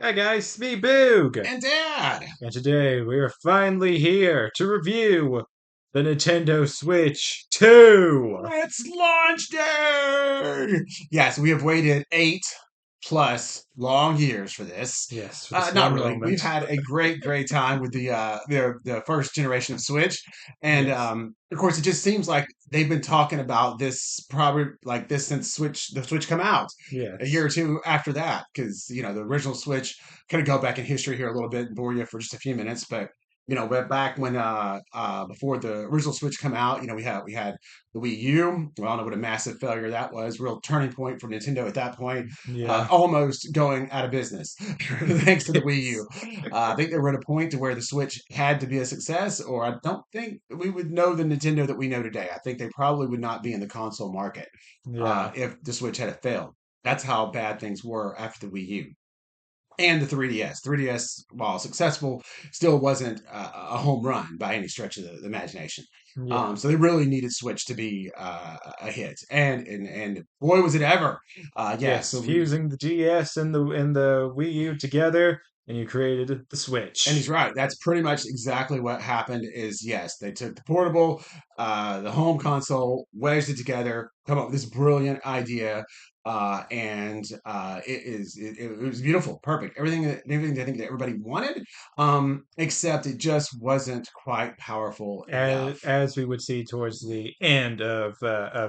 Hi guys, it's me Boog, And Dad, and today we are finally here to review the Nintendo Switch 2. it's launch day! Yes, we have waited 8+ long years for this. Yes, for this Not one really. We've moment. had a great time with the first generation of Switch, and Yes, of course, it just seems like they've been talking about this probably like this since the Switch come out. A year yes. or two after that, because the original Switch. Kind of go back in history here a little bit and bore you for just a few minutes, but back when before the original Switch come out, we had the Wii U. We all know what a massive failure that was. Real turning point for Nintendo at that point. Yeah. Almost going out of business thanks to the Wii Yes. U. I think they were at a point to where the Switch had to be a success, or I don't think we would know the Nintendo that we know today. I think they probably would not be in the console market Yeah. if the Switch had failed. That's how bad things were after the Wii U and the 3DS. 3DS, while successful, still wasn't a home run by any stretch of the imagination. Yeah. So they really needed Switch to be a hit, and boy was it ever! Yeah, Yes, so we fusing the DS and the Wii U together, and you created the and he's Switch. right. That's pretty much exactly what happened. Is yes, they took the portable, the home console, wedged it together, come up with this brilliant idea, and it was beautiful, perfect, everything I think that everybody wanted, except it just wasn't quite powerful enough. As we would see towards the end of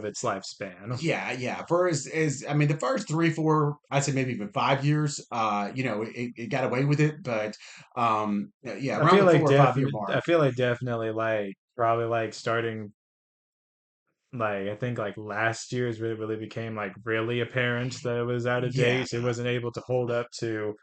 its lifespan. Yeah, yeah. For as I mean, the first 3, 4, I'd say maybe even 5 years, it got away with it, but yeah, I around feel the like 4 or 5 year definitely, mark. I feel like definitely like probably like starting like I think like last year's really became like really apparent that it was out of Yeah, date. It wasn't able to hold up to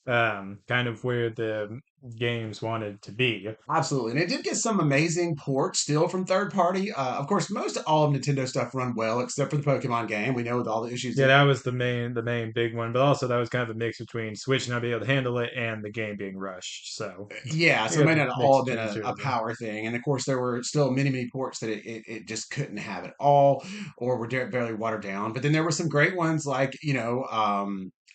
kind of where the games wanted to be. absolutely. And it did get some amazing ports still from third party. Of course, most all of Nintendo stuff run well, except for the Pokemon game. We know with all the issues Yeah, that that was the main big one, but also that was kind of a mix between Switch not being able to handle it and the game being rushed. So yeah, you so it got may the not have mix all been between the two a of them. power thing. And of course, there were still many ports that it just couldn't have at all or were barely watered down. But then there were some great ones like,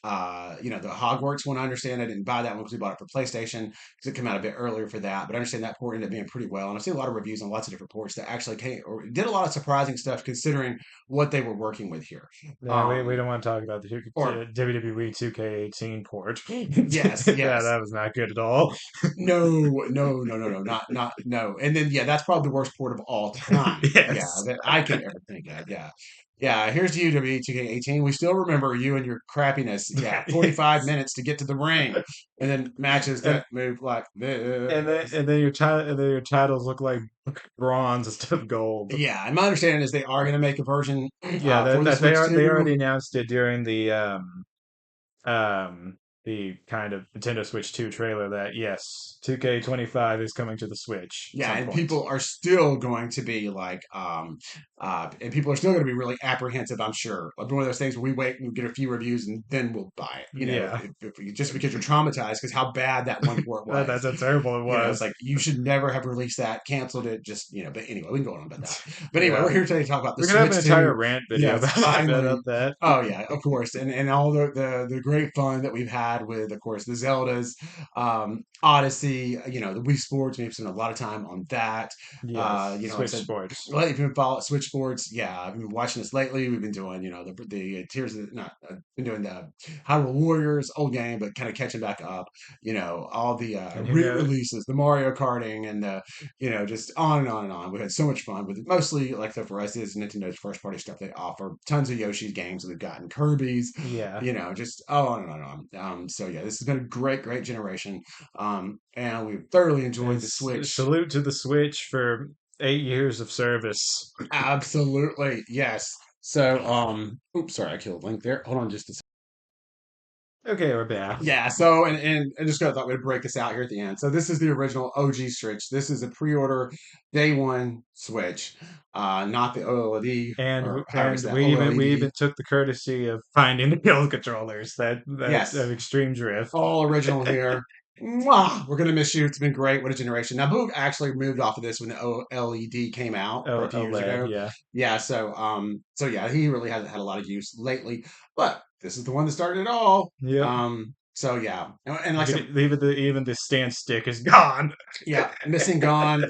the Hogwarts one. I understand I didn't buy that one because we bought it for PlayStation because it came out a bit earlier for that. But I understand that port ended up being pretty well. And I've seen a lot of reviews on lots of different ports that actually came or did a lot of surprising stuff considering what they were working with here. Yeah, we Um, don't want to talk about the or WWE 2K18 port. yes, Yeah, yes. that was not good at all. No, not no. And then yeah, that's probably the worst port of all time. Yeah, Yes. that I can ever think of. Yeah. Yeah, here's you, WTK18. We still remember you and your crappiness. Yeah, 45 Yes. minutes to get to the ring, and then matches And that move like and then this. and then your titles look like bronze instead of gold. Yeah, and my understanding is they are going to make a version Yeah, for that, the that they Switch are they 2. already announced it during um the kind of Nintendo Switch 2 trailer that yes, 2K25 is coming to the Switch at Yeah, some and point. people are still going to be like, and people are still going to be really apprehensive, I'm sure. Like one of those things where we wait and we get a few reviews and then we'll buy it. Yeah. Just because you're traumatized because how bad that one port was. That's how terrible it It's was. like you should never have released that, canceled it, just But anyway, we can go on about that. But anyway, Yeah. we're here today to talk about the We could have an Switch entire 2. rant video Yes, about finally. that. Oh yeah, of course, and all the great fun that we've had with, of course, the Zeldas, Odyssey. The Wii Sports. We've spent a lot of time on that. Yes, Like I Switch said, Sports. well, if you've been following Switch Sports, yeah, I've been watching this lately. We've been doing, the Tears of the, not, been doing the Hyrule Warriors, old game, but kind of catching back up. All the And who knows? re-releases, the Mario Karting, and just on and on and on. We had so much fun with it. Mostly, like for us, is Nintendo's first party stuff they offer. Tons of Yoshi's games that we've gotten, Kirby's, Yeah. just on and on and on. So yeah, this has been a great generation. And we've thoroughly And enjoyed the Switch. salute to the Switch for 8 years of service. Absolutely, yes. So, oops, sorry, I killed Link there. Hold on just a second. Okay, we're back. Yeah, so, and just kind of thought we'd break this out here at the end. So, this is the original OG Switch. This is a pre order day one Switch, not the OLED, And or however it's and that we even OLED. took the courtesy of finding the old controllers that Yes, of Extreme Drift. all original here. Mwah! We're gonna miss you. It's been great. What a generation. Now, Boog actually moved off of this when the OLED came out Oh, a few years OLED, ago. yeah. Yeah, so yeah, he really hasn't had a lot of use lately. But this is the one that started it all. Yep. So yeah, and like I said, Even the stand stick is gone. yeah, missing, gone.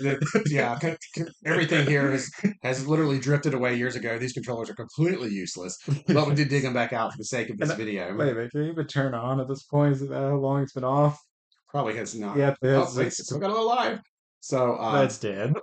Yeah, everything here has literally drifted away years ago. These controllers are completely useless, but we did dig them back out for the sake of And this video. wait a minute, can you even turn on at this point? Is that how long it's been off? Probably has not. Yep, Oh wait, it's still got a little live. So that's dead.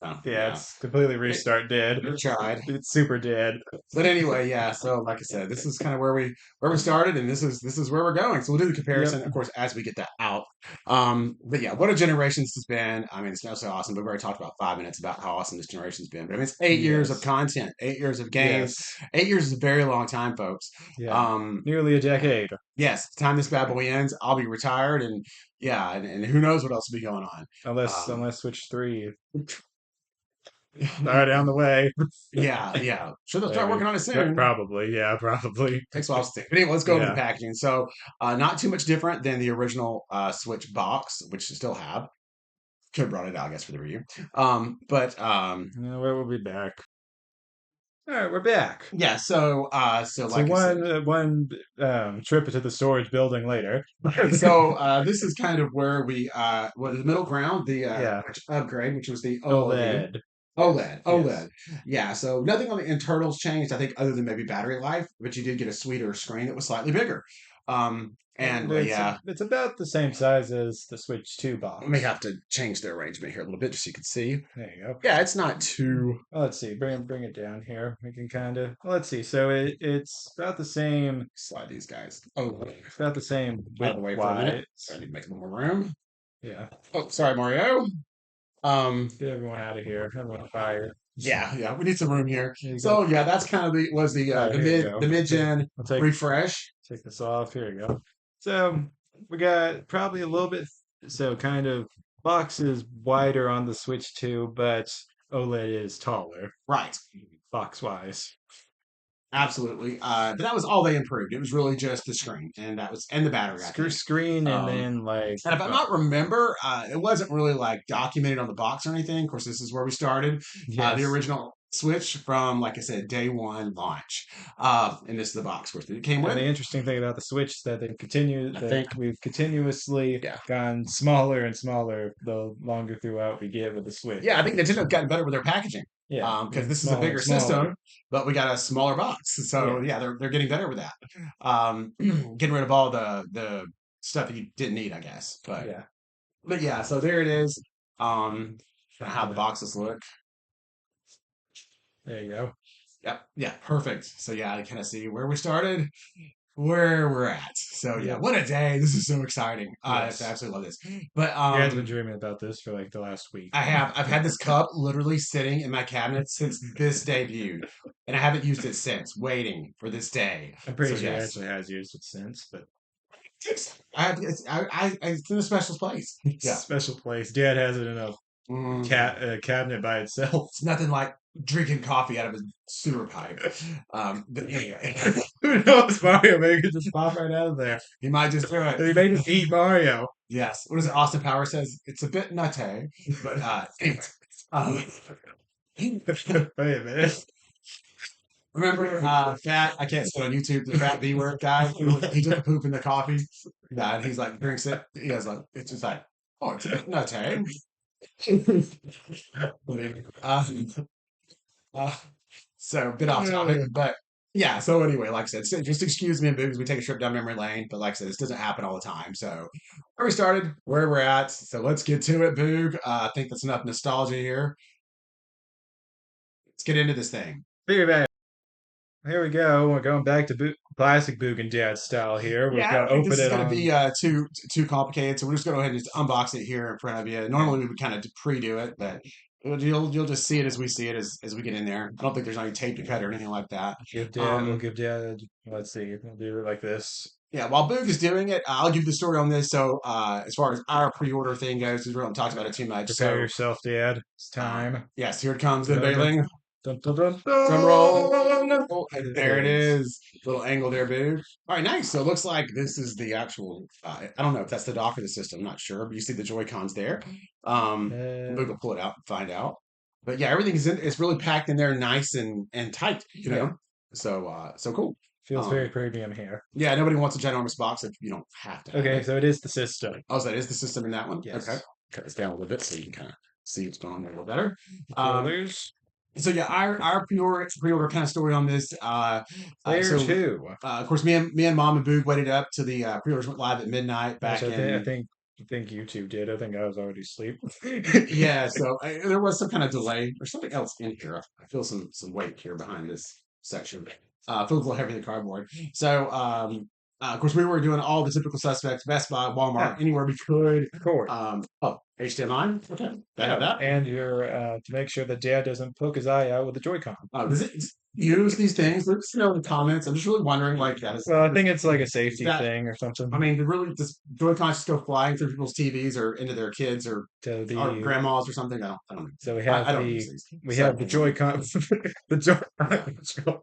Yeah, yeah, it's completely it, restart dead. it tried. It's super dead. But anyway, yeah. So like I said, this is kind of where we started, and this is where we're going. So we'll do the Yep. comparison, of course, as we get that out. But yeah, what a generation this has been. I mean, it's not so awesome. But we already talked about 5 minutes about how awesome this generation's been. But I mean, it's 8 years of Yes. content, 8 years of games. Yes. 8 years is a very long time, folks. Yeah. Um, Nearly a decade. yes, time this bad boy ends, I'll be retired, and yeah, and who knows what else will be going on. Um, Unless Switch 3 are down the way. yeah, yeah. Sure, they'll start Maybe. working on it soon. Probably. Yeah, probably. Takes a while to stick. But anyway, let's go over the Yeah. packaging. So, not too much different than the original Switch box, which you still have. Could have brought it out, I guess, for the review. But Yeah, we'll be back. All right, we're back. yeah. So So like I said, one trip to the storage building later. so this is kind of where we well, the middle ground, the Yeah. upgrade, which was the OLED. OLED. OLED, Yes. OLED. Yeah, so nothing on the internals changed, I think, other than maybe battery life, but you did get a sweeter screen that was slightly bigger. And And well, yeah, it's about the same size as the Switch 2 I may box. have to change the arrangement here a little bit just so you can see. There you go. Yeah, it's not too. Well, let's see. Bring it down here. We can kind of let's see. So it's about the same. Slide these guys. Oh, It's about the same out of width the way for a minute. wise. So I need to make a little more room. Yeah. Oh, sorry, Mario. Get everyone out of here. Everyone fired. Yeah, yeah, we need some room here. There you go. So yeah, that's kind of All right, here you go. the mid gen I'll refresh. take this off. Here you go. So we got probably a little bit. So kind of box is wider on the Switch 2, but OLED is taller Right. box wise. Absolutely. But that was all they improved. It was really just the screen and the battery, I think. Screen and Um, then like and if I not remember, it wasn't really like documented on the box or anything. Of course, this is where we started. The yes. original Switch from, like I said, day one launch. And this is the box, of course, that it came And with. the interesting thing about the Switch is that I think, we've continuously yeah. gone smaller and smaller the longer throughout we get with the Switch. Yeah, I think Nintendo's gotten better with their packaging. Yeah, Because this is a smaller bigger and smaller. system, but we got a smaller box. So Yeah, yeah, they're getting better with that. Getting rid of all the stuff that you didn't need, I guess. yeah. But yeah, so there it is. How the boxes look. There you go. Yep, yeah, perfect. So yeah, I kind of see where we started, where we're at. So yeah, Yep. what a day! This is so exciting. I Yes. absolutely love this. But You guys have been dreaming about this for like the last week. I've had this cup literally sitting in my cabinet since this debuted, and I haven't used it since. Waiting for this day. I'm pretty So sure it yes, actually has used it since, but I have. It's in a special place. Yeah. special place. Dad has it in a Mm. cabinet by itself. It's nothing like drinking coffee out of a sewer pipe. But anyway, Who knows? Mario maybe could just pop right out of there. he might just do it. He may just eat Mario. Yes. What is it? Austin Powers says it's a bit nutty, but anyway. Um, Wait a minute. remember Fat? I can't say it on YouTube. The Fat B word guy. He took a poop in the coffee. Yeah, and he's like drinks it. He has like it's just like oh, it's a bit nutty. uh, uh, so a bit off topic, but yeah. So anyway, like I said, just excuse me because we take a trip down memory lane. But like I said, this doesn't happen all the time. So where we started, where we're at. So let's get to it, Boog. I think that's enough nostalgia here. Let's get into this thing. Figure that. Here we go. We're going back to classic Boog and Dad style here. We've Yeah, I got don't to think open this is it going to on. be too complicated. So we're just going to go ahead and just unbox it here in front of you. Normally we would kind of pre-do it, but you'll just see it as we see it as we get in there. I don't think there's any tape to cut or anything like that. Give Dad. We'll give Dad. Let's see. We'll do it like this. Yeah, while Boog is doing it, I'll give the story on this. So as far as our pre-order thing goes, we haven't talked about it too much. Prepare So yourself, Dad. It's time. yes, here it comes, the Dun, dun, unveiling. dun, dun, dun, Drum roll. Oh, and there it is. is. Little angle there, Boog. All right, nice. So it looks like this is the actual. I don't know if that's the dock of the system. I'm not sure, but you see the Joy Cons there. Boog will pull it out and find out. But yeah, everything is in. It's really packed in there, nice and tight. You know. So so cool. Feels very Um, premium here. yeah, nobody wants a ginormous box if you don't have to have Okay, it. so it is the system. Oh, so that is the system in that one. Okay, Yes. cut this down a little bit so you can kind of see what's going on there a little better. Um, Controllers. so yeah, our pre-order kind of story on this. Player So two. of course, me and Mom and Boog waited up till the pre-orders went live at midnight Which back I in. think I think you two did. I think I was already asleep. Yeah, so there was some kind of delay. There's something else in here. I feel some weight here behind this section. Feels a little heavier than cardboard. So of course, we were doing all the typical suspects: Best Buy, Ah, Walmart, anywhere we could. cord. Oh, HDMI. Okay, they have Yeah, that. and your to make sure that Dad doesn't poke his eye out with the Joy-Con. Does it use these things? Let us know in the comments. I'm just really wondering, like, Well, I think it's like a is safety that? thing or something. I mean, really, does Joy-Cons just go flying through people's TVs or into their kids So or the grandmas or something? I don't know. so I don't use these. we So, have the Joy-Con the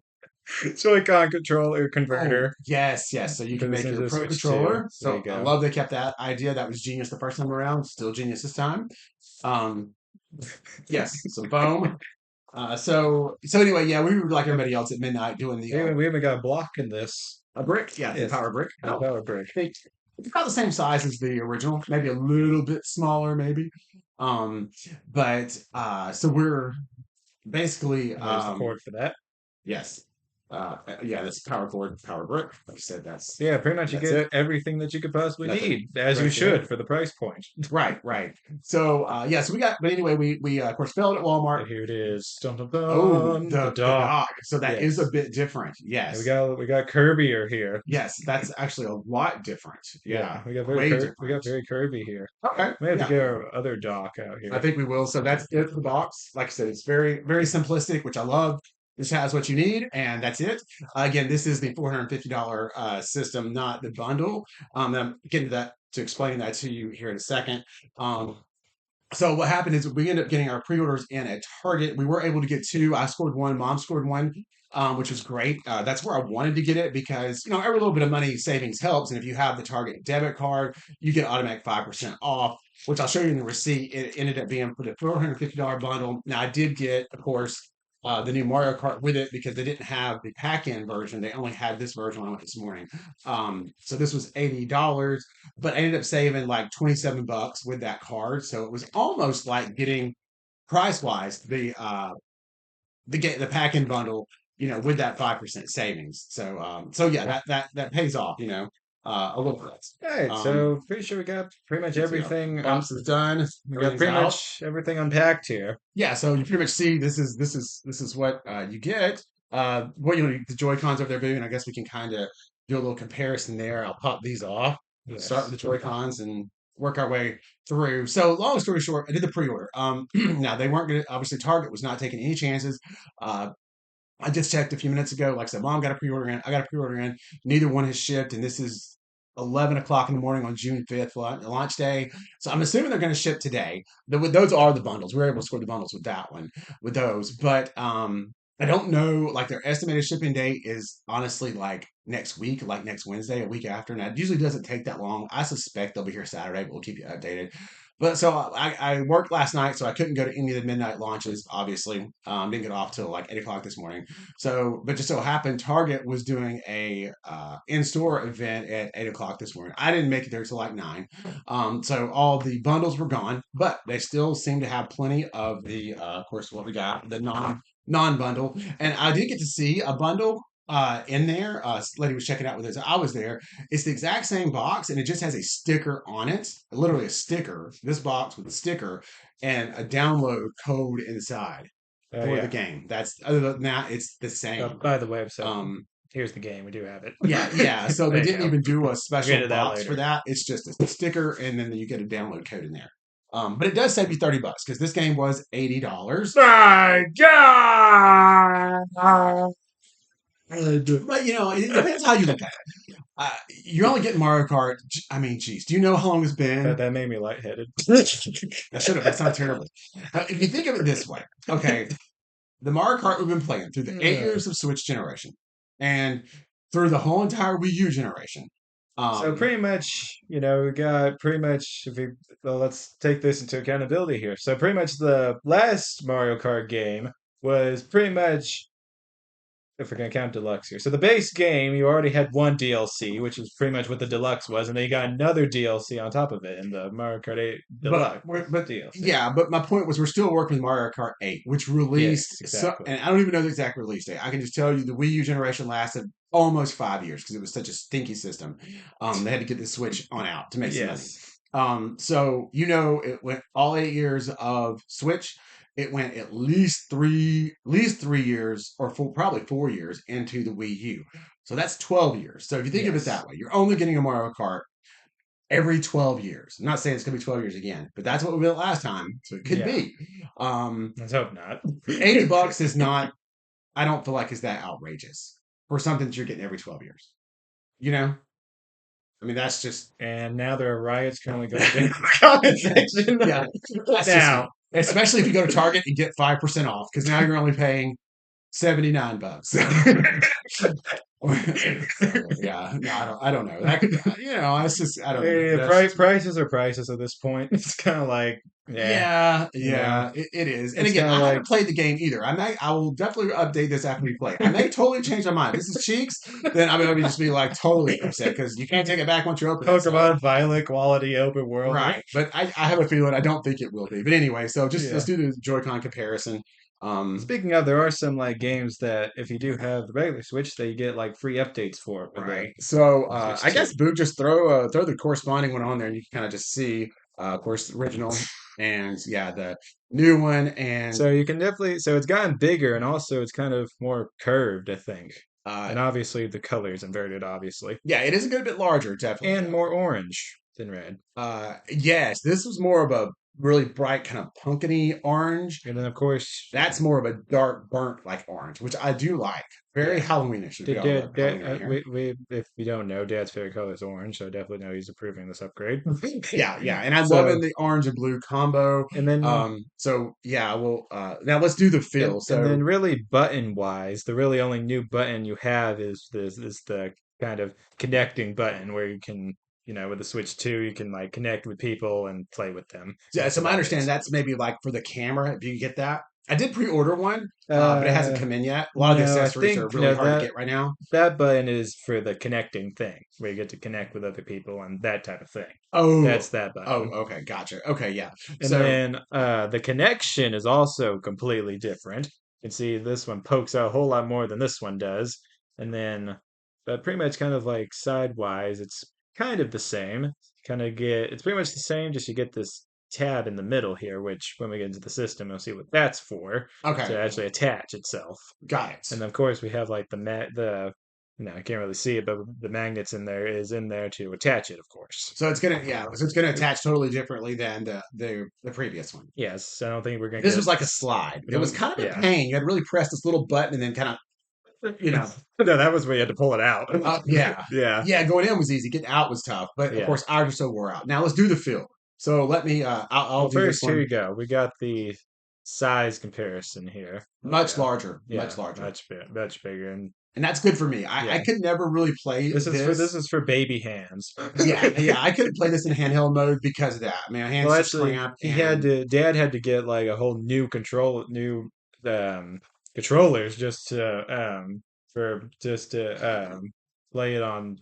Joy-Con controller oh, converter. yes, yes. So you can Goes make into your the Pro Switch 2. controller. There you So I go. love they kept that idea. That was genius the first time around. Still genius this time. Um, yes, some foam. So anyway, yeah, we were like everybody else at midnight doing the We even got a block in this. a brick. Yeah, the Yes, power brick. the power brick. It's about the same size as the original, maybe a little bit smaller, maybe. But so we're basically There's the cord for that. yes. Yeah, that's power cord, power brick. Like I said, So yeah, pretty much you that's get it. everything that you could possibly Nothing need, as you right there. should for the price point. Right, right. So yeah, so we got but anyway, we of course failed at Walmart. And here it is. Dun, dun, Oh, dun, the the dock. dock. So that is a Yes. bit different. And Yes. we got Kirby here. Yes, that's actually a lot different. Yeah, Yeah, we got way we got different. very Kirby here. Okay. We have to Yeah. get our other dock out I here. think we will. So that's it for the box. Like I said, it's very, very simplistic, which I love. This has what you need, and that's it. Again, this is the $450 system, not the bundle. And I'm getting to that to explain that to you here in a second. Um, so what happened is we ended up getting our pre-orders in at Target. We were able to get two. I scored one. Mom scored one, which was great. That's where I wanted to get it because every little bit of money savings helps. And if you have the Target debit card, you get automatic 5% off, which I'll show you in the receipt. It ended up being for the $450 bundle. Now I did get, of course, the new Mario Kart with it because they didn't have the pack-in version. They only had this version when I went this morning. So this was $80, but I ended up saving like 27 bucks with that card. So it was almost like getting price wise the pack in bundle, with that 5% savings. So yeah, that pays off, a little bit. All right, Um, so pretty sure we got pretty much let's see, everything. box is done. We got Everything's pretty out. much everything unpacked here. Yeah, so you pretty much see this is what you get. What the Joy Cons over there, baby, and I guess we can kind of do a little comparison there. I'll pop these off. Start with Yes. the Joy Cons and work our way through. So long story short, I did the pre-order. Now they weren't gonna obviously Target was not taking any chances. Uh, I just checked a few minutes ago. Like I said, Mom got a pre-order in. I got a pre-order in. Neither one has shipped, and this is 11 o'clock in the morning on June 5th, launch day. So I'm assuming they're going to ship today. Those are the bundles. We were able to score the bundles with that one, with those. But I don't know. Like their estimated shipping date is honestly like next week, like next Wednesday, a week after. Now it usually doesn't take that long. I suspect they'll be here Saturday, but we'll keep you updated. But so I worked last night, so I couldn't go to any of the midnight launches. Obviously, didn't get off till like 8 o'clock this morning. So, but just so happened, Target was doing a in-store event at 8 o'clock this morning. I didn't make it there till like 9. So all the bundles were gone, but they still seem to have plenty of the, of course, what we got, the non-bundle. And I did get to see a bundle in there. Lady was checking out with us. I was there. It's the exact same box, and it just has a sticker on it, literally a sticker. This box with a sticker and a download code inside for the Yeah. game. That's other than that, it's the Oh, same. by the way, so Um, here's the game. We do have it. yeah, yeah. So they There you didn't go. even do a We'll get special to that box for later. that. It's just a sticker, and then you get a download code in there. But it does save you $30 because this game was $80. My God! But it depends how you look at it. You're only getting Mario Kart. I mean, geez, do you know how long it's been? That made me lightheaded. I should have. That sounds terrible. If you think of it this way, okay, the Mario Kart we've been playing through the 8 years of Switch generation and through the whole entire Wii U generation. So pretty much, we got pretty much, well, let's take this into accountability here. So pretty much the last Mario Kart game was pretty much if we're gonna count deluxe here. So the base game, you already had one DLC, which is pretty much what the deluxe was, and then you got another DLC on top of it in the Mario Kart 8 But Deluxe but DLC. yeah, but my point was we're still working with Mario Kart 8, which Yes, released so, exactly. and I don't even know the exact release date. I can just tell you the Wii U generation lasted almost 5 years because it was such a stinky system. They had to get the Switch on out to make some money. Yes. So it went all 8 years of Switch. It went at least 3 years, or probably 4 years into the Wii U. So that's 12 years. So if you think of it Yes. that way, you're only getting a Mario Kart every 12 years. I'm not saying it's going to be 12 years again, but that's what we did last time. So it could Yeah. be. Um, Let's hope not. $80 is not, I don't feel like is that outrageous for something that you're getting every 12 years. You know? I mean, that's just, And now there are riots currently going down in the comment section. yeah, that's just me. Now, Especially if you go to Target and get 5% off because now you're only paying $79. Yeah, no, I don't know. That could, it's just, I don't know. That's just me. prices are prices at this point. It's kind of like, yeah, Yeah, you know, yeah, it is. And it's again, kind of I like, haven't played the game either. I will definitely update this after we play. I may totally change my mind. If this is Cheeks, then I'm gonna just be like totally upset because you can't take it back once you open it. So Pokemon Violet quality open world. right, but I have a feeling I don't think it will be. But anyway, so just let's Yeah. do the Joy-Con comparison. Speaking of, there are some like games that if you do have the regular Switch, that you get like free updates for Right. the So Switch I 2. guess Boo, just throw the corresponding one on there, and you can kind of just see, of course, the original and yeah, the new one, and So you can definitely, so it's gotten bigger and also it's kind of more curved, I think. uh, And obviously the color's inverted, obviously. yeah, it is a good bit larger, definitely And though. more orange than red. Yes, this was more of a really bright kind of pumpkiny orange. And then of course, That's more of a dark burnt like orange, which I do like. Very yeah. Halloweenish. We Did all love Halloween around here. if you don't know, Dad's favorite color is orange, so I definitely know he's approving this upgrade. Yeah, yeah, and I'm So, loving the orange and blue combo. and then So yeah, well, now let's do the feel. and So then really button wise, the really only new button you have is this is the kind of connecting button where you can, with the Switch 2, you can like connect with people and play with them. yeah, That's so my about understanding it. that's maybe like for the camera, if you get that. I did pre-order one, but it hasn't Uh, come in yet. A lot of the no, I accessories are think really no hard to that get right now. that button is for the connecting thing, where you get to connect with other people and that type of thing. Oh, That's that oh, button. okay, gotcha. Okay, yeah. And So then the connection is also completely different. You can see this one pokes out a whole lot more than this one does. And then, but pretty much kind of like sidewise, it's kind of the same. It's pretty much the same, just you get this tab in the middle here, which when we get into the system, you'll see what that's for, to okay, actually attach itself. got it. And then, of course, we have like no, I can't really see it, but the magnets in there to attach it, of course. So it's gonna attach totally differently than the previous one. Yes, I don't think we're gonna This get. was like a slide. We It was don't. kind of a Yeah. pain. You had to really press this little button and then kind of, No, that was where you had to pull it out. yeah, Yeah. yeah. Going in was easy. Getting out was tough. But of Yeah. course, ours are so wore out. Now let's do the fill. So let me. I'll Well, do this first, here one you go. We got the size comparison here. much Yeah. larger, much Yeah, larger, much bigger, and and that's good for me. I yeah. could never really play This this. is for baby hands. Yeah, yeah. I couldn't play this in handheld mode because of that. I mean, my hands Well, just actually, cramp he had and to. Dad had to get like a whole new controllers just to play it on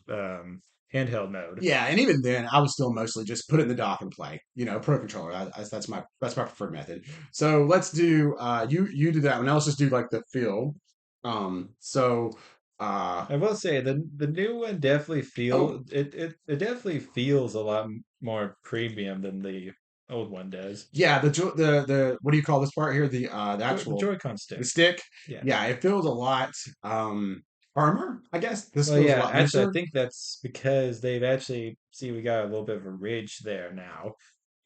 handheld mode. yeah, and even then, I was still mostly just put it in the dock and play. Pro controller. That's my preferred method. So let's do you do that one. Now let's just do like the feel. So uh I will say the new one definitely oh it definitely feels a lot more premium than the old one does. yeah, the what do you call this part here? The The actual Joy-Con the stick. stick. Yeah. Yeah, it feels a lot firmer. I guess this Well, feels a yeah, lot actually, I looser. think that's because they've actually see we got a little bit of a ridge there now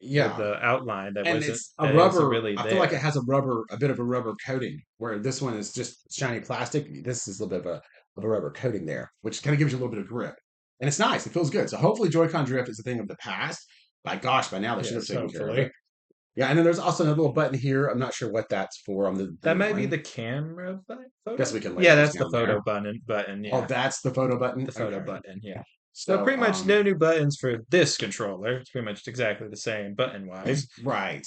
with Yeah, the outline and it's a that isn't rubber. really I feel like it there. has a bit of a rubber coating, where this one is just shiny plastic. This is a little bit of a rubber coating there, which kind of gives you a little bit of grip, and it's nice. It feels good. So hopefully, Joy-Con drift is a thing of the past. By gosh, by now they should have Yes, taken care of it. hopefully. Yeah, and then there's also another little button here. I'm not sure what that's for on the That new might be one. the camera Guess photo. we can Yeah, label this that's the down photo there. button, Oh, yeah. that's the photo button. The photo Okay, button, yeah. So so pretty much no new buttons for this controller. It's pretty much exactly the same button wise. right.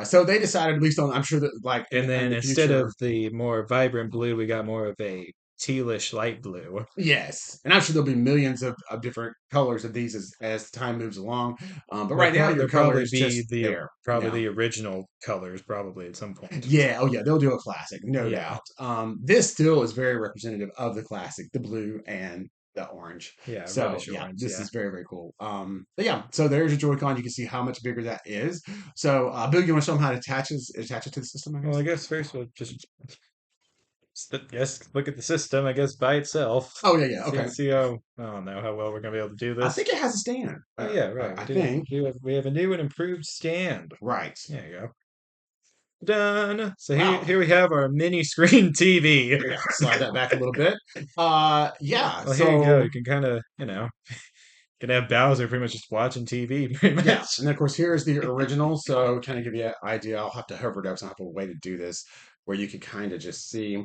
So they decided, at least on, I'm sure that like And in then the instead future. of the more vibrant blue, we got more of a tealish light blue. Yes, and I'm sure there'll be millions of different colors of these as time moves along. But There'll, right now, your there'll color probably is be just the there. probably Yeah, the original colors probably at some point. yeah, oh yeah, they'll do a classic, no Yeah, doubt. This still is very representative of the classic, the blue and the orange. yeah, So reddish yeah, orange. this Yeah. is very very cool. But yeah, so there's your Joy-Con. You can see how much bigger that is. So Bill, you want to show them how to attach it to the system, I Well, I guess? guess first we'll just look at the system. I guess by itself. Oh yeah, yeah, okay. See how I don't know how well we're gonna be able to do I this. think it has a stand. Oh yeah, right. I think We have a new and improved stand. right. There you go. Done. So Wow. here we have our mini screen TV. Yeah, slide that back a little bit. Yeah. Well, here you go. So You can kind of, can have Bowser pretty much just watching TV, pretty yeah, much. and then of course here's the original. So kind of give you an idea. I'll have to hover it up. So I have a way to do this where you can kind of just see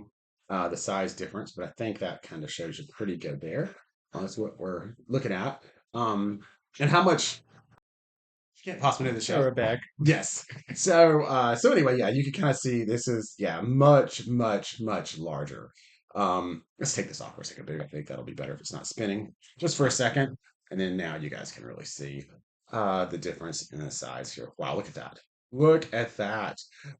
the size difference. But I think that kind of shows you pretty good there. That's what we're looking at. Um, and how much can't possibly know the Now show. we're back. Yes. So anyway, yeah, you can kind of see this is yeah much much larger. Let's take this off for a second, dude. I think that'll be better if it's not spinning just for a second, and then now you guys can really see the difference in the size here. Wow, look at that. Look at that.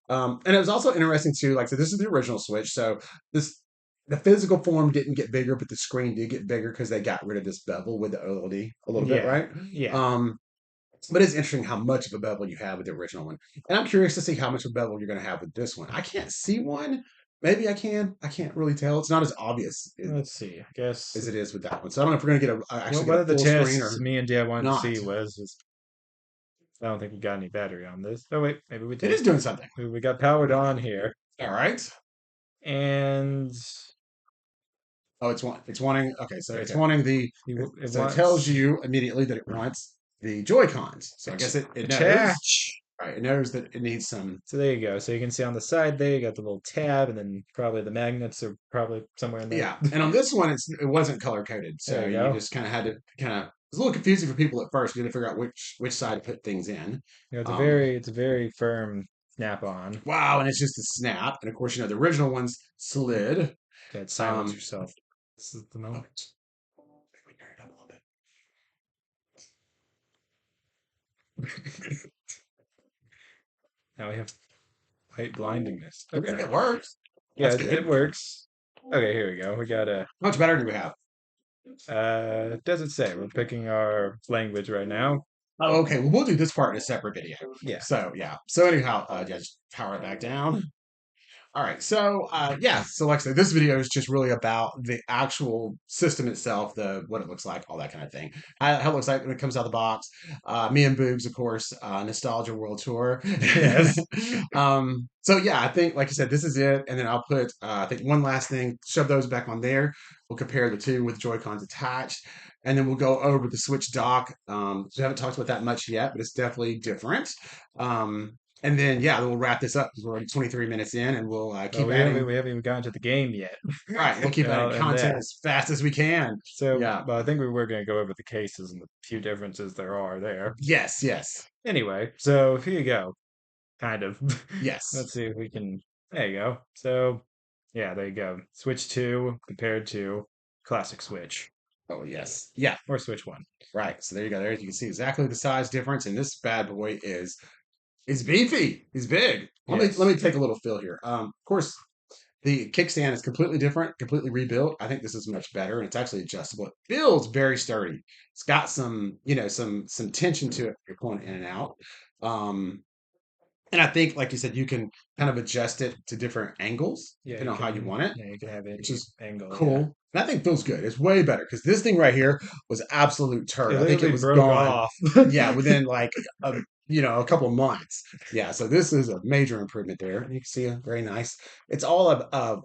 And it was also interesting too. Like, so this is the original Switch. So this the physical form didn't get bigger, but the screen did get bigger because they got rid of this bevel with the OLED a little bit, Yeah, right? yeah. Um, but it's interesting how much of a bevel you have with the original one. And I'm curious to see how much of a bevel you're going to have with this one. I can't see one. Maybe I can. I can't really tell. It's not as obvious Let's see. I guess as it is with that one. So I don't know if we're going to get actually get one a of the full screen tests or me and Dad wanted to not. see was I don't think we got any battery on this. Oh wait, maybe we It did. is doing something. We got powered on here, All right. and Oh, it's wanting. Okay, so it's okay, wanting the. it So it tells wants you immediately that it wants the Joy Cons. So I guess it knows. attach. Right, it knows that it needs some. So there you go. So you can see on the side there, you got the little tab, and then probably the magnets are probably somewhere in there. Yeah, and on this one, it wasn't color coded, There so you you go. just kind of had to kind of. It was a little confusing for people at first. You had to figure out which side to put things in. It's a very firm snap on. Wow, and it's just a snap. And of course, the original ones slid. That silence Um, yourself. This is the oh, moment. we turn it up a little bit. Now we have white blindingness. Looks Okay. like it works. Yeah, That's it good. works. Okay, here we go. We got a How much better do we have? does it say? We're picking our language right now. Oh, okay. Well, we'll do this part in a separate video. Yeah. So yeah. So anyhow, just power it back down. All right, so yeah, so like I said, this video is just really about the actual system itself, the what it looks like, all that kind of thing. How it looks like when it comes out of the box. Me and Boogs, of course, Nostalgia World Tour. Yes. So yeah, I think like I said, this is it, and then I'll put I think one last thing, shove those back on there. We'll compare the two with Joy Cons attached, and then we'll go over the Switch dock. So we haven't talked about that much yet, but it's definitely different. And then yeah, we'll wrap this up because we're already 23 minutes in, and we'll Well, keep adding. we haven't even gotten to the game yet. Right, we'll keep adding And content that. as fast as we can. So, Yeah. well, I think we were going to go over the cases and the few differences there are there. Yes. Yes. Anyway, so here you go. Kind of. Yes. Let's see if we can. There you go. So, yeah, there you go. Switch 2 compared to classic Switch Oh yes. Yeah. or Switch 1. Right. So there you go. There you can see exactly the size difference, and this bad boy is beefy. He's big. Let Yes. me take a little feel here. Of course, the kickstand is completely different, completely rebuilt. I think this is much better, and it's actually adjustable. It feels very sturdy. It's got some, some tension to it. You're pulling in and out. Um, And I think, like you said, you can kind of adjust it to different angles, Yeah, depending on how you want it, you can have which any is angle, yeah. cool. And I think feels good. It's way better because this thing right here was absolute turd. It I think it literally was broke gone, off. yeah, within like a couple of months. Yeah, so this is a major improvement there. And you can see a very nice. It's all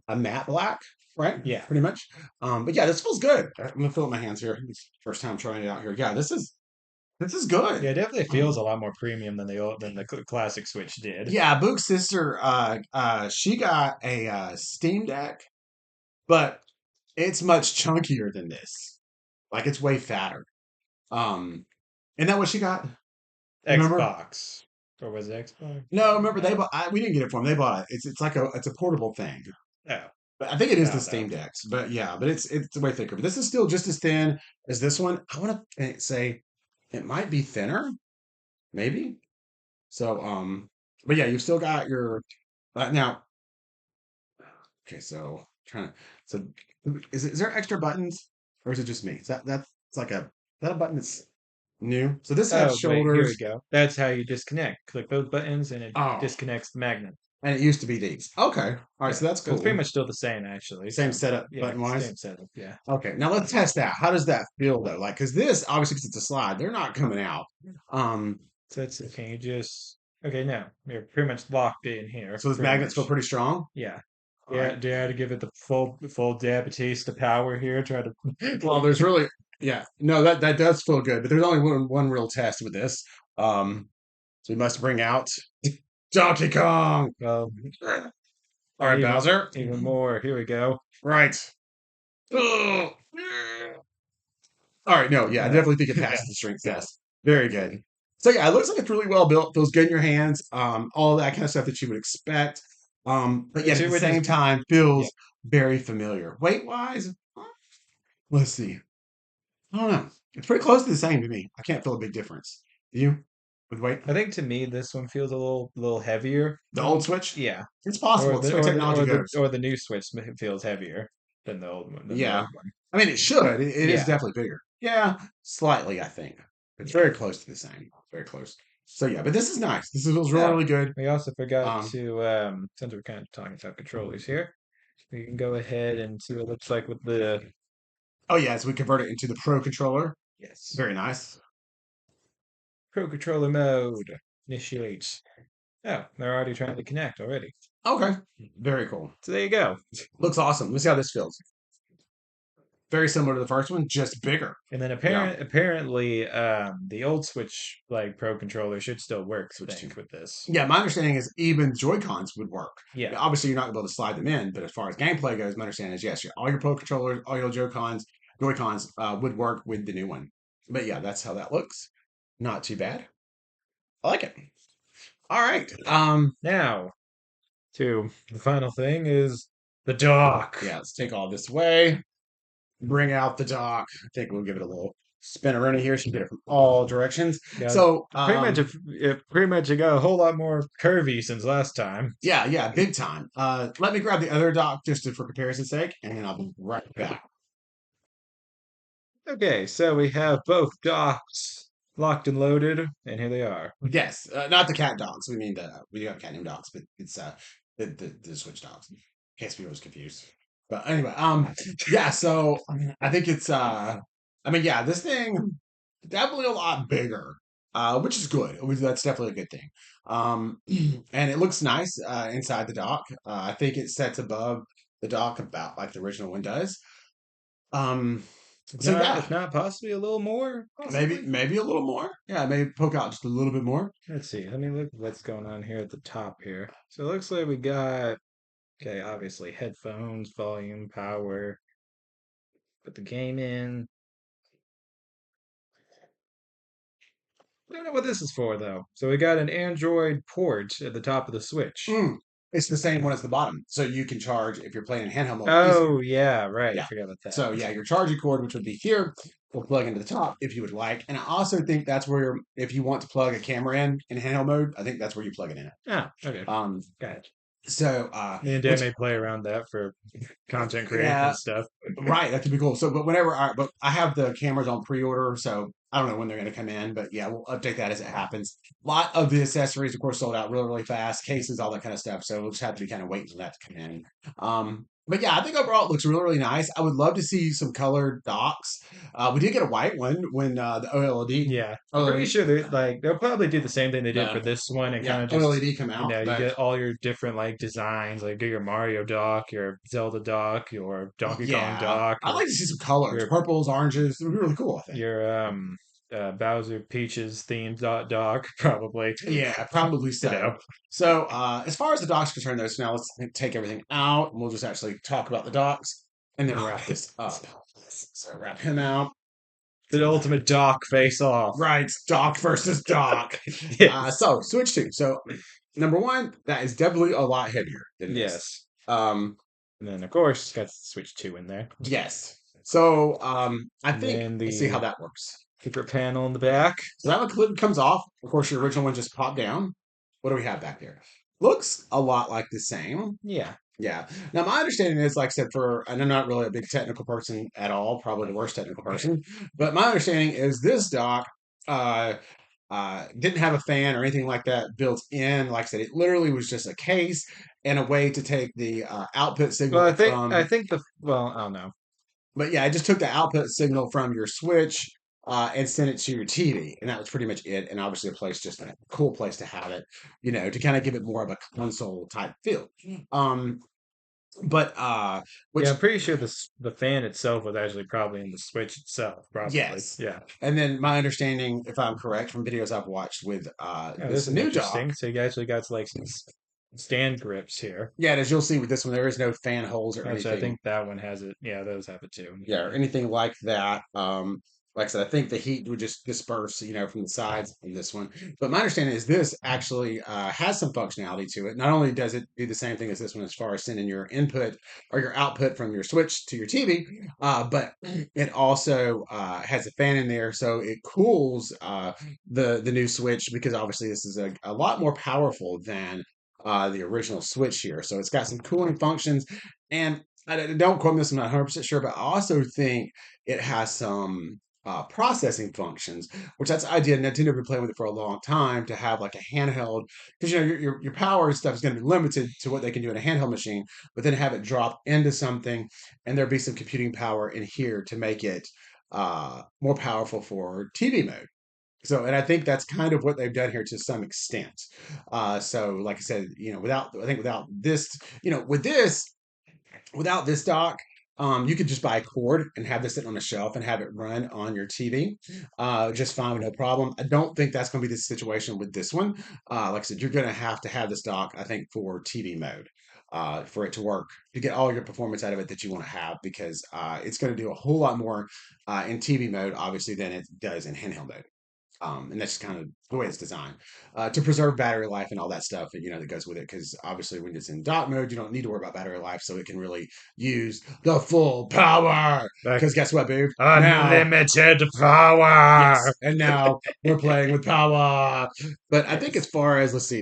a matte black, right? Yeah. Pretty much. But yeah, this feels good. I'm gonna fill up my hands here. It's the first time trying it out here. Yeah, this is good. Yeah, it definitely Um, feels a lot more premium than the classic Switch did. Yeah, Boog's sister, she got a Steam Deck, but it's much chunkier than this. Like it's way fatter. Um, isn't that what she got? Remember? Xbox. Or was it Xbox? No, remember they No. bought. We didn't get it for them. They bought it. It's like it's a portable thing. Oh, But I think it is the no, no. Steam Decks. But yeah, but it's way thicker. But this is still just as thin as this one. I want to say it might be thinner, maybe. So but yeah, you've still got your now. Okay, so trying to so is there extra buttons or is it just me? That's like a is that a button that's new? So this has Oh, wait, here we shoulders. go. That's how you disconnect. Click those buttons and it Oh, disconnects the magnet. and it used to be these. Okay, all right, Yeah. so that's So it's pretty cool. much still the same, actually. Same So, setup yeah, button wise. same setup. Yeah. Okay, now let's test that. How does that feel though? Like, because this obviously, because it's a slide, they're not coming out. Um, So that's can you just okay now you're pretty much locked in here, so those pretty magnets feel much. pretty strong. Yeah. All Yeah, right. dare to give it the full dab of taste of power here. Try Well, to there's really, yeah, no, that does feel good, but there's only one real test with this. So we must bring out Donkey Kong. well All right, even Bowser. even more. Here we go. Right. Ugh. All right, no, yeah, I Uh, definitely think it yeah, passes the strength yeah. test. Very good. So yeah, it looks like it's really well built. Feels good in your hands. All that kind of stuff that you would expect. But yet at the Which is same time yeah. feels very familiar. Weight wise, let's see. I don't know. It's pretty close to the same to me. I can't feel a big difference. Do you with weight? I think to me this one feels a little heavier The old than Switch? yeah. It's possible. It's the way technology goes. Or the new Switch feels heavier than the Yeah. old one. I mean, it should. It is Yeah. definitely bigger. Yeah, slightly, I think. It's very close to the same. Very close. So yeah, but this is nice. This feels really, Oh, really good. we also forgot Um, to since we're kind of talking about controllers here, we can go ahead and see what it looks like with the oh yeah, so we convert it into the Pro controller. yes. Very nice. Pro controller mode. Initiate. Oh, they're already trying to connect already. Okay. Very cool. So there you go. Looks awesome. Let's see how this feels. Very similar to the first one, just bigger. And then Yeah. apparently the old Switch like Pro controller should still work, I Switch two. think, with this. Yeah, my understanding is even Joy Cons would work. Yeah. Now, obviously, you're not going to be able to slide them in, but as far as gameplay goes, my understanding is yes, all your Pro controllers, all your Joy Cons would work with the new one. But yeah, that's how that looks. Not too bad. I like it. All right. Now to the final thing is the dock. Yeah, let's take all this away. Bring out the dock. I think we'll give it a little spin around here so you get it from all directions. Yeah, So, pretty much it got a whole lot more curvy since last time. yeah, big time. Let me grab the other dock for comparison's sake, and then I'll be right back. Okay, so we have both docks locked and loaded, and here they are. Yes, not the cat dogs. We got cat named dogs, but it's the Switch dogs. In case we was confused. But anyway, yeah. So I think it's I mean, yeah, this thing definitely a lot bigger, which is good. That's definitely a good thing. And it looks nice inside the dock. I think it sets above the dock about like the original one does. Um, so yeah, If not possibly a little more, possibly. maybe a little more. Yeah, maybe poke out just a little bit more. Let's see. Let me look what's going on here at the top here. So it looks like we got okay, obviously headphones, volume, power. Put the game in. I don't know what this is for though. So we got an Android port at the top of the Switch. Mm, it's the same one as the bottom, so you can charge if you're playing in handheld mode easier. Oh yeah, right. I Yeah. forgot about that. So yeah, your charging cord, which would be here, will plug into the top if you would like. And I also think that's where, if you want to plug a camera in handheld mode, I think that's where you plug it in. Oh, okay. Um, Got it. so Me and Dan may play around that for content creation yeah, and stuff. right, that could be cool. So, but I have the cameras on pre-order, so I don't know when they're going to come in, but yeah, we'll update that as it happens. A lot of the accessories, of course, sold out really, really fast. Cases, all that kind of stuff. So we'll just have to be kind of waiting for that to come in. But yeah, I think overall it looks really, really nice. I would love to see some colored docks. We did get a white one when the OLED. Yeah, I'm pretty sure they'll probably do the same thing they did for this one and kind Yeah, of just OLED come out, you but get all your different like designs, like get your Mario dock, your Zelda dock, your Donkey Kong yeah, dock, I'd like to see some colors, your purples, oranges. It would be really cool, I think. your Bowser Peaches themed dock, probably. Yeah, probably You so. know. So, as far as the docs concerned, though, so now let's take everything out, and we'll just actually talk about the docs, and then wrap this up. So wrap him out. The ultimate dock face off. Right, Doc versus Doc. Yes. So Switch 2. So number one, that is definitely a lot heavier than this. Yes. Um, And then, of course, got Switch 2 in there. yes. So I And think then let's see how the that works. secret panel in the back. So that lid comes off. Of course, your original one just popped down. What do we have back there? Looks a lot like the same. Yeah. Yeah. Now, my understanding is, like I said, and I'm not really a big technical person at all, probably the worst technical person, but my understanding is this dock uh, didn't have a fan or anything like that built in. Like I said, it literally was just a case and a way to take the output Well, signal I from. think well, I don't know. But yeah, I just took the output signal from your Switch and sent it to your TV, and that was pretty much it. And obviously, just a cool place to have it, to kind of give it more of a console type feel. Um, but Yeah, which I'm pretty sure the fan itself was actually probably in the Switch itself, probably. yes, Yeah. and then my understanding, if I'm correct from videos I've watched with Yeah, this this is new dock, interesting. So you actually got like some stand grips here. yeah, as you'll see with this one, there is no fan holes or Actually, I anything. think that one has it. Yeah, those have it too. Yeah, or anything like that. Like I said, I think the heat would just disperse, from the sides in this one. But my understanding is this actually has some functionality to it. Not only does it do the same thing as this one as far as sending your input or your output from your Switch to your TV, but it also has a fan in there, so it cools the new Switch because obviously this is a lot more powerful than the original Switch here. So it's got some cooling functions, and don't quote me this, I'm not 100% sure, but I also think it has some processing functions, which that's the idea. Nintendo have been playing with it for a long time to have like a handheld, because your power and stuff is going to be limited to what they can do in a handheld machine, but then have it drop into something, and there be some computing power in here to make it more powerful for TV mode. So, and I think that's kind of what they've done here to some extent. So, like I said, without this, without this dock, you could just buy a cord and have this sitting on a shelf and have it run on your TV just fine with no problem. I don't think that's going to be the situation with this one. Like I said, you're going to have this dock, I think, for TV mode. For it to work, to get all your performance out of it that you want to have, because it's going to do a whole lot more in TV mode, obviously, than it does in handheld mode. And that's just kind of the way it's designed to preserve battery life and all that stuff that goes with it. Because obviously, when it's in dock mode, you don't need to worry about battery life, so it can really use the full power. Like Because guess what, babe? Now, unlimited power. yes, and now we're playing with power. But I think as far as let's see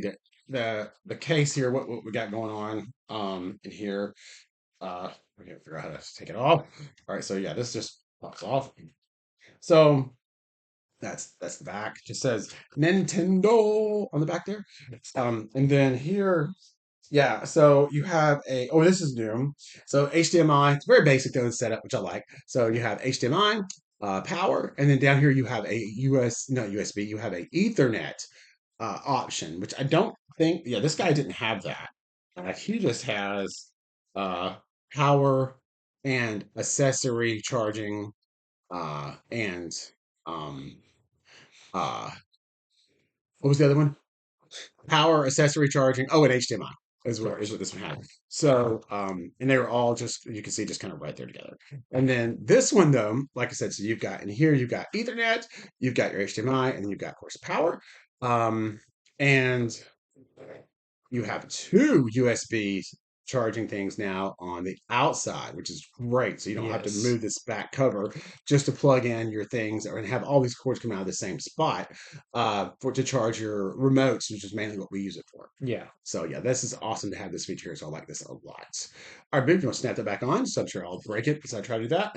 the case here, what we got going on in here. We gotta figure out how to take it off. All right, so yeah, this just pops off. So that's the back. Just says Nintendo on the back there. And then here, yeah. So you have this is new. So HDMI. It's very basic though in setup, which I like. So you have HDMI, power, and then down here you have a not USB. You have a Ethernet option, which I don't think. Yeah, this guy didn't have that. He just has uh, power and accessory charging and um, uh, what was the other one? Power, accessory charging. Oh, and HDMI is what this one had. So, and they were all just, you can see, just kind of right there together. And then this one, though, like I said, so you've got in here, you've got Ethernet, you've got your HDMI, and then you've got, of course, power. And you have two USB charging things now on the outside, which is great. So you don't have to Yes. move this back cover just to plug in your things and have all these cords come out of the same spot to charge your remotes, which is mainly what we use it for. Yeah. So yeah, this is awesome to have this feature. So I like this a lot. All right, babe, you want to snap that back on? So I'm sure I'll break it because I try to do that.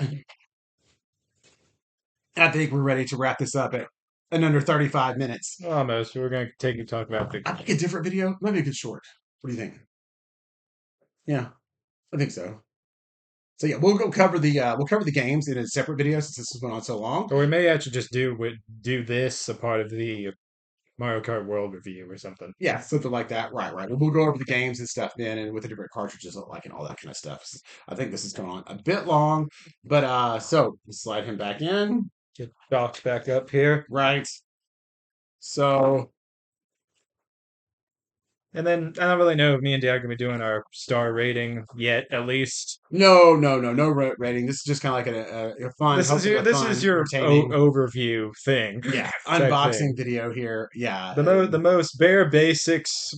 I think we're ready to wrap this up in under 35 minutes. Almost. We're going to take and talk about the. I think a different video, maybe a good short. What do you think? Yeah, I think so. So yeah, we'll cover the games in a separate video since this has been on so long. Or we may actually just do this a part of the Mario Kart World review or something. Yeah, something like that. Right. We'll go over the games and stuff then, and what the different cartridges look like and all that kind of stuff. I think this is going on a bit long, but so slide him back in. Get docked back up here. Right. So And then I don't really know if me and Dad are gonna be doing our star rating yet. At least No rating. This is just kind of like a fun, hopefully a this is fun, your entertaining, overview thing yeah, type unboxing thing. video here. Yeah, The most bare basics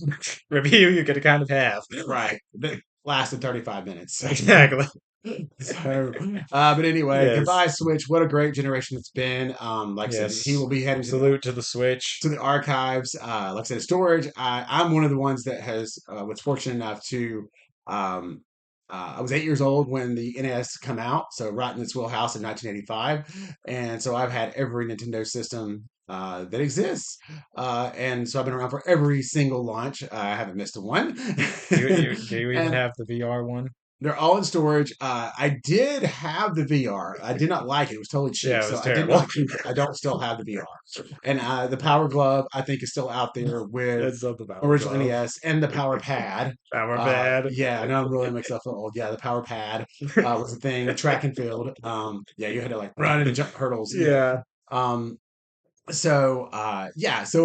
review you could kind of have. right. That lasted 35 minutes. Exactly. So, but anyway, Yes. goodbye, Switch. What a great generation it's been. Like I said, he Yes. will be heading Salute to the Switch. to the archives. Like I said, storage. I'm one of the ones that has was fortunate enough to. Um, I was 8 years old when the NES come out, so right in its wheelhouse in 1985, and so I've had every Nintendo system that exists, and so I've been around for every single launch. I haven't missed a one, You do you even and have the VR one? they're all in storage. I did have the VR. I did not like it. It was totally cheap, Yeah, it so was I did terrible. not keep it. I don't still have the VR. And the Power Glove, I think, is still out there with It's not the Power original Glove. NES and the Power Pad. Power Pad. Yeah, I know I'm really makes myself feel old. Yeah, the Power Pad was a thing. Track and field. Yeah, you had to like run and jump hurdles. Yeah. Yeah. Um, so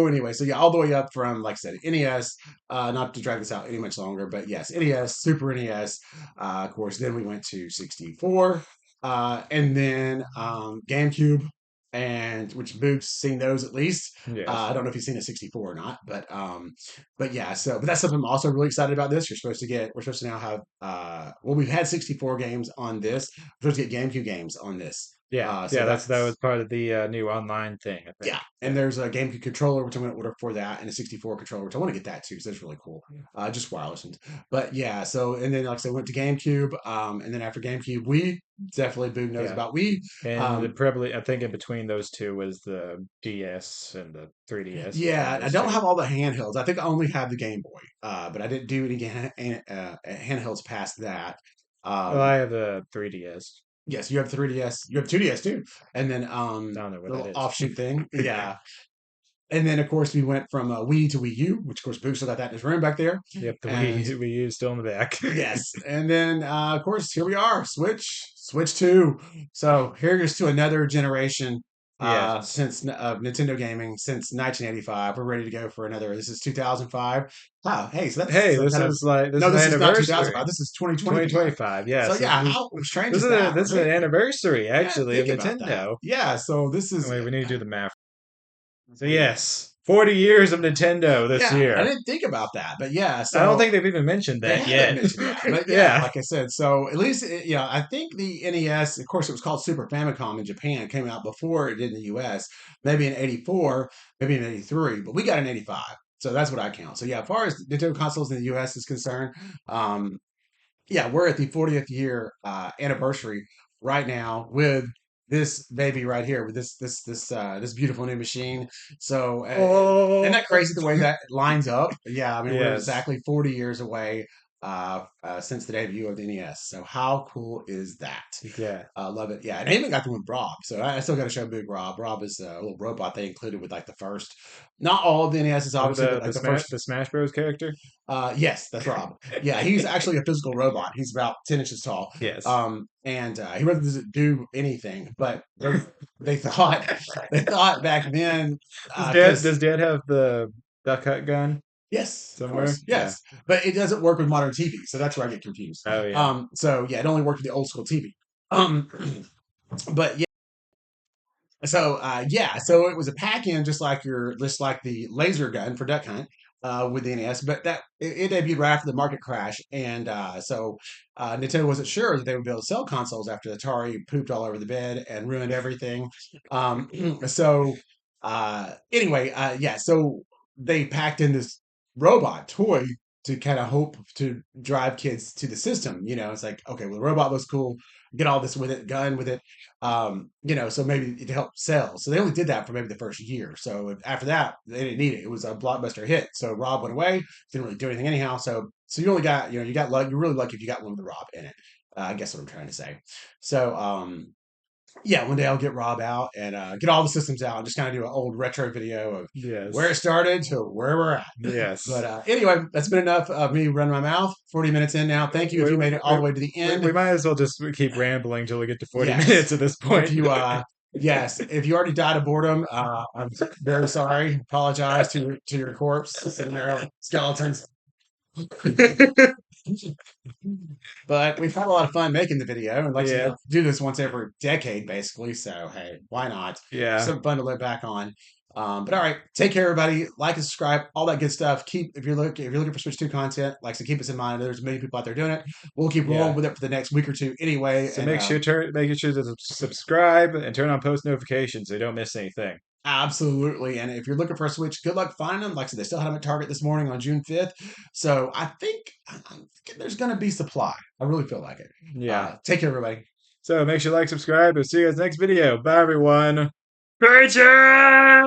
anyway, so yeah, all the way up from, like I said, NES, not to drag this out any much longer, but yes, NES, Super NES, of course. Then we went to 64, and then GameCube, and which Boog's seen those at least. Yes. I don't know if he's seen a 64 or not, but yeah, so but that's something I'm also really excited about. This we're supposed to now have well, we've had 64 games on this. We're supposed to get GameCube games on this. Yeah. So Yeah, that was that's part of the new online thing, I yeah, think. and Yeah. there's a GameCube controller, which I'm going to order for that, and a 64 controller, which I want to get that too, because that's really cool. Just wireless. But yeah, so, and then like I said, went to GameCube, and then after GameCube, Wii, definitely Boog knows Yeah. about Wii. And Um, probably I think in between those two was the DS and the 3DS between yeah, I those don't two. have all the handhelds. I think I only have the Game Boy, but I didn't do any handhelds past that. Well, I Um, have a 3DS. yes, you have 3DS, you have 2DS too, and then I don't know what the that little is. offshoot thing. Yeah. And then, of course, we went from Wii to Wii U, which, of course, Boog still got that in his room back there. Yep, the And Wii U still in the back. yes, and then, of course, here we are, Switch 2. So here's to another generation Yes. since of Nintendo gaming since 1985. We're ready to go for another. This is 2005. Wow, hey, so that's Hey, some kind of. this No, is this is not 2005. anniversary. This is 2025. 2025. So Yes, yeah, how strange is that, this is an right? anniversary Yeah, actually of think about that. Nintendo. Yeah, so this is. Wait, we need to do the math. So yes, 40 years of Nintendo this Yeah, I year. didn't think about that, but yeah, I don't so think they've even mentioned they that haven't yet. mentioned that, but yeah, Yeah. like I said, so at least I think the NES, of course, it was called Super Famicom in Japan, came out before it did in the US, maybe in '84, maybe in '83, but we got in '85, so that's what I count. So yeah, as far as Nintendo consoles in the US is concerned, um, yeah, we're at the 40th year anniversary right now with this baby right here with this beautiful new machine. So isn't Oh. that crazy the way that lines up? Yeah, I mean we're Yes. exactly 40 years away since the debut of the NES. So how cool is that? Yeah. I love it. Yeah, and I even got the one with Rob. So I still got to show Big Rob. Rob is a little robot they included with like the first, not all of the NESs Oh, obviously, but like the first. The Smash Bros character? Yes, that's Rob. Yeah, he's actually a physical robot. He's about 10 inches tall. Yes. And he really doesn't do anything, but they thought they thought back then because Does Dad have the Duck Hunt gun yes, of somewhere? course, Yeah. yes, but it doesn't work with modern TV, so that's where I get confused. Oh yeah. So yeah, it only worked with the old school TV. Um, but yeah. So so it was a pack-in just like the laser gun for Duck Hunt with the NES, but it debuted right after the market crash, and Nintendo wasn't sure that they would be able to sell consoles after Atari pooped all over the bed and ruined everything. Um, so anyway, so they packed in this robot toy to kind of hope to drive kids to the system. You know, it's like okay, well, the robot looks cool. Get all this with it, gun with it, so maybe to help sell. So they only did that for maybe the first year. So after that, they didn't need it. It was a blockbuster hit. So Rob went away, didn't really do anything anyhow. So you only got, you got luck. You're really lucky if you got one with the Rob in it. I guess what I'm trying to say. So yeah, one day I'll get Rob out and get all the systems out and just kind of do an old retro video of where it Yes. started to where we're at. But Yes. anyway, that's been enough of me running my mouth. 40 minutes in now. Thank you if We, you made it all the way to the we end. might as well just keep rambling till we get to 40 Yes. minutes at this If point. you yes, if you already died of boredom, I'm very sorry. Apologize to your corpse sitting there, skeletons. But we've had a lot of fun making the video and like to Yeah, do this once every decade, basically. So, hey, why not? yeah, Something fun to look back on. But all right, take care, everybody. Like and subscribe, all that good stuff. Keep if you're looking for Switch 2 content, like so keep us in mind. There's many people out there doing it. We'll keep rolling yeah. with it for the next week or two anyway. So And make sure to subscribe and turn on post notifications so you don't miss anything. absolutely. And if you're looking for a Switch, good luck finding them. Like I said, they still had them at Target this morning on June 5th. So I'm thinking there's going to be supply. I really feel like it. Yeah. Take care, everybody. So make sure to like, subscribe, and see you guys next video. Bye, everyone. Creature!